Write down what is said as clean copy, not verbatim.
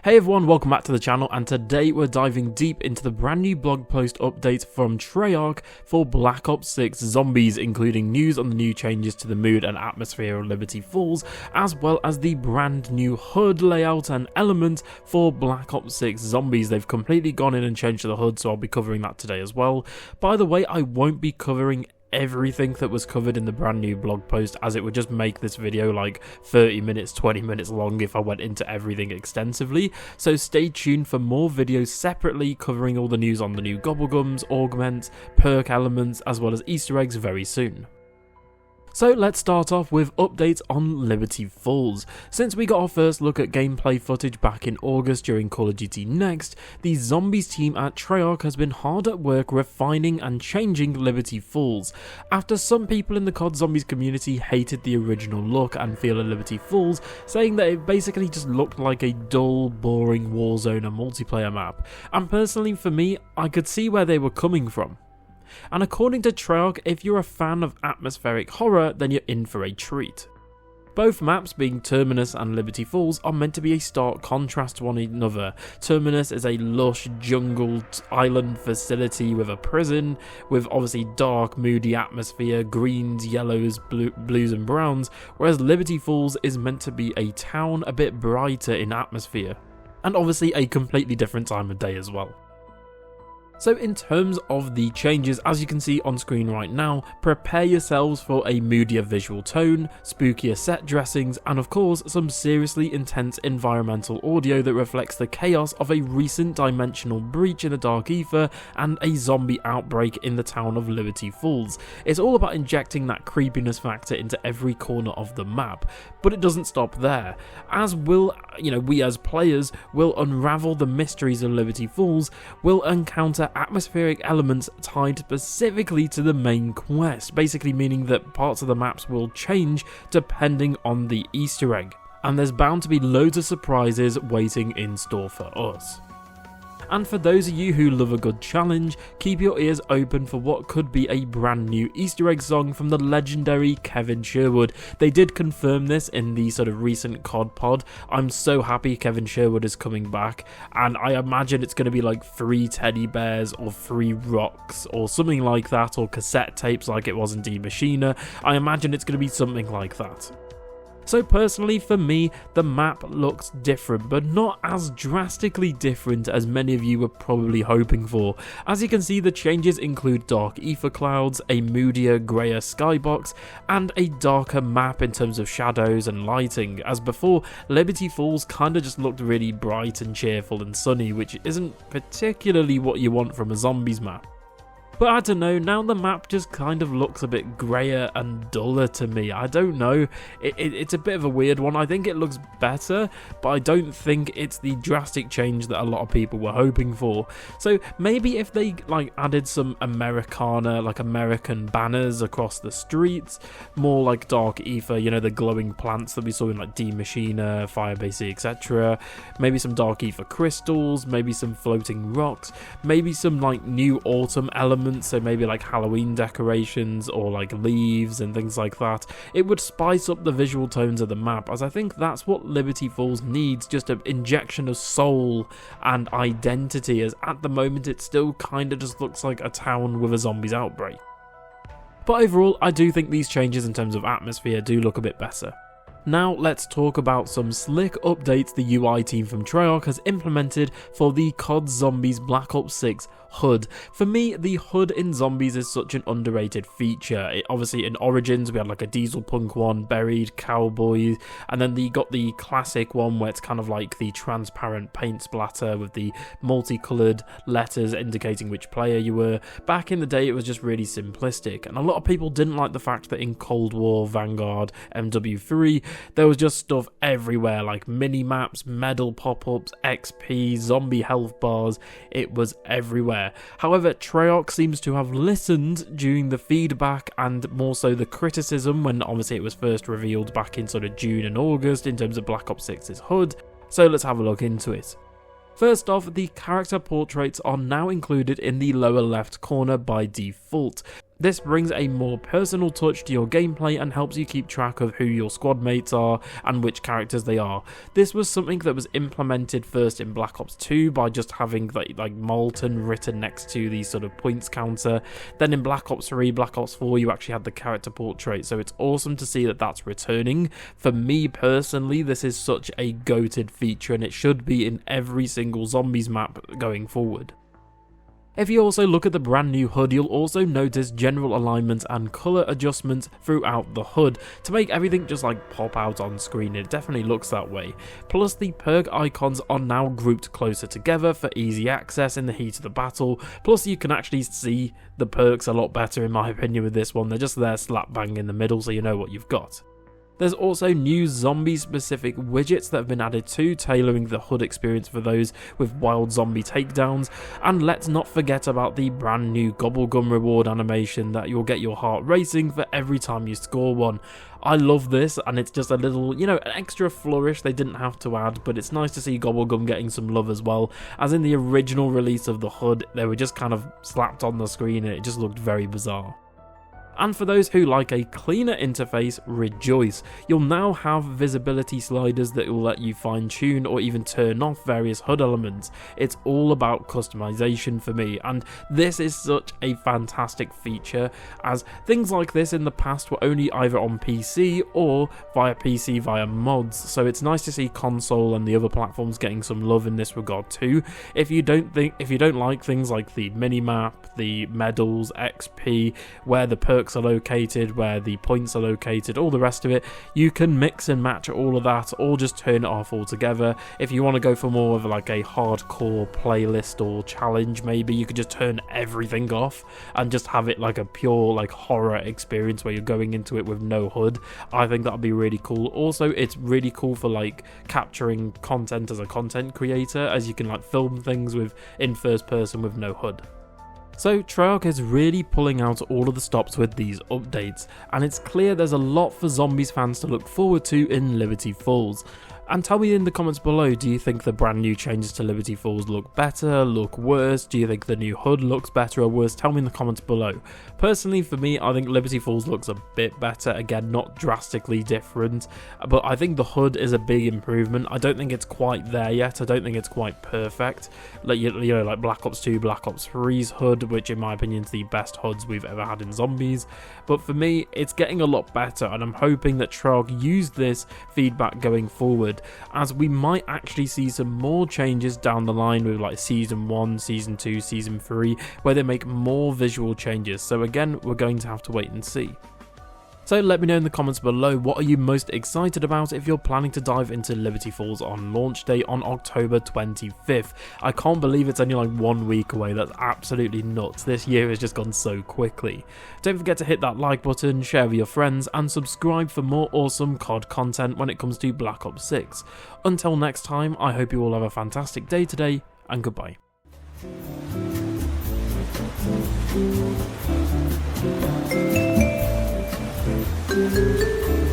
Hey everyone, welcome back to the channel, and today we're diving deep into the brand new blog post update from Treyarch for Black Ops 6 Zombies, including news on the new changes to the mood and atmosphere of Liberty Falls, as well as the brand new HUD layout and element for Black Ops 6 Zombies. They've completely gone in and changed the HUD, so I'll be covering that today as well. By the way, I won't be covering everything that was covered in the brand new blog post, as it would just make this video like 30 minutes, 20 minutes long if I went into everything extensively. So stay tuned for more videos separately covering all the news on the new Gobblegums, augments, perk elements, as well as Easter eggs very soon. So let's start off with updates on Liberty Falls. Since we got our first look at gameplay footage back in August during Call of Duty Next, the Zombies team at Treyarch has been hard at work refining and changing Liberty Falls. After some people in the COD Zombies community hated the original look and feel of Liberty Falls, saying that it basically just looked like a dull, boring Warzone and multiplayer map, and personally for me, I could see where they were coming from. And according to Treyarch, if you're a fan of atmospheric horror, then you're in for a treat. Both maps, being Terminus and Liberty Falls, are meant to be a stark contrast to one another. Terminus is a lush, jungled island facility with a prison, with obviously dark, moody atmosphere, greens, yellows, blues and browns, whereas Liberty Falls is meant to be a town a bit brighter in atmosphere, and obviously a completely different time of day as well. So in terms of the changes, as you can see on screen right now, prepare yourselves for a moodier visual tone, spookier set dressings, and of course some seriously intense environmental audio that reflects the chaos of a recent dimensional breach in the Dark Ether and a zombie outbreak in the town of Liberty Falls. It's all about injecting that creepiness factor into every corner of the map, but it doesn't stop there, as we as players will unravel the mysteries of Liberty Falls, will encounter atmospheric elements tied specifically to the main quest, basically meaning that parts of the maps will change depending on the Easter egg, and there's bound to be loads of surprises waiting in store for us. And for those of you who love a good challenge, keep your ears open for what could be a brand new Easter egg song from the legendary Kevin Sherwood. They did confirm this in the sort of recent COD pod. I'm so happy Kevin Sherwood is coming back, and I imagine it's going to be like 3 teddy bears or 3 rocks or something like that, or cassette tapes like it was in Die Maschine. I imagine it's going to be something like that. So personally for me, the map looks different, but not as drastically different as many of you were probably hoping for. As you can see, the changes include dark ether clouds, a moodier, greyer skybox, and a darker map in terms of shadows and lighting, as before, Liberty Falls kinda just looked really bright and cheerful and sunny, which isn't particularly what you want from a zombies map. But I don't know, now the map just kind of looks a bit greyer and duller to me. I don't know, it's a bit of a weird one. I think it looks better, but I don't think it's the drastic change that a lot of people were hoping for. So maybe if they added some Americana, like American banners across the streets, more like dark ether, the glowing plants that we saw in like Die Maschine, Firebase, etc. Maybe some dark ether crystals, maybe some floating rocks, maybe some new autumn elements, so maybe like Halloween decorations or like leaves and things like that. It would spice up the visual tones of the map, as I think that's what Liberty Falls needs, just an injection of soul and identity, as at the moment it still kind of just looks like a town with a zombies outbreak. But overall, I do think these changes in terms of atmosphere do look a bit better. Now let's talk about some slick updates the UI team from Treyarch has implemented for the COD Zombies Black Ops 6 HUD. For me, the HUD in Zombies is such an underrated feature. Obviously in Origins we had like a diesel punk one, buried, cowboy, and then you got the classic one where it's kind of like the transparent paint splatter with the multicoloured letters indicating which player you were. Back in the day it was just really simplistic, and a lot of people didn't like the fact that in Cold War, Vanguard, MW3 there was just stuff everywhere, like mini-maps, medal pop-ups, XP, zombie health bars. It was everywhere. However, Treyarch seems to have listened during the feedback and more so the criticism when obviously it was first revealed back in sort of June and August in terms of Black Ops 6's HUD, so let's have a look into it. First off, the character portraits are now included in the lower left corner by default. This brings a more personal touch to your gameplay and helps you keep track of who your squad mates are and which characters they are. This was something that was implemented first in Black Ops 2 by just having like Molten written next to the sort of points counter. Then in Black Ops 3, Black Ops 4, you actually had the character portrait, so it's awesome to see that that's returning. For me personally, this is such a goated feature and it should be in every single Zombies map going forward. If you also look at the brand new HUD, you'll also notice general alignment and colour adjustments throughout the HUD to make everything just like pop out on screen. It definitely looks that way. Plus the perk icons are now grouped closer together for easy access in the heat of the battle. Plus you can actually see the perks a lot better in my opinion with this one. They're just there slap bang in the middle so you know what you've got. There's also new zombie-specific widgets that have been added to, tailoring the HUD experience for those with wild zombie takedowns, and let's not forget about the brand new Gobblegum reward animation that you'll get your heart racing for every time you score one. I love this, and it's just a little, an extra flourish they didn't have to add, but it's nice to see Gobblegum getting some love as well, as in the original release of the HUD, they were just kind of slapped on the screen and it just looked very bizarre. And for those who like a cleaner interface, rejoice. You'll now have visibility sliders that will let you fine tune or even turn off various HUD elements. It's all about customization for me, and this is such a fantastic feature, as things like this in the past were only either on PC or via mods, so it's nice to see console and the other platforms getting some love in this regard too. If you don't like things like the minimap, the medals, XP, where the perks are located, where the points are located, all the rest of it, you can mix and match all of that or just turn it off altogether. If you want to go for more of like a hardcore playlist or challenge, maybe you could just turn everything off and just have it like a pure like horror experience where you're going into it with no HUD. I think that would be really cool. Also, it's really cool for like capturing content as a content creator, as you can like film things in first person with no HUD. So Treyarch is really pulling out all of the stops with these updates, and it's clear there's a lot for Zombies fans to look forward to in Liberty Falls. And tell me in the comments below, do you think the brand new changes to Liberty Falls look better, look worse? Do you think the new HUD looks better or worse? Tell me in the comments below. Personally, for me, I think Liberty Falls looks a bit better. Again, not drastically different, but I think the HUD is a big improvement. I don't think it's quite there yet. I don't think it's quite perfect. Like, like Black Ops 2, Black Ops 3's HUD, which in my opinion is the best HUDs we've ever had in Zombies. But for me, it's getting a lot better, and I'm hoping that Treyarch used this feedback going forward, as we might actually see some more changes down the line with like Season 1, Season 2, Season 3, where they make more visual changes. So again, we're going to have to wait and see. So let me know in the comments below, what are you most excited about if you're planning to dive into Liberty Falls on launch day on October 25th. I can't believe it's only like 1 week away. That's absolutely nuts. This year has just gone so quickly. Don't forget to hit that like button, share with your friends, and subscribe for more awesome COD content when it comes to Black Ops 6. Until next time, I hope you all have a fantastic day today, and goodbye. Thank you.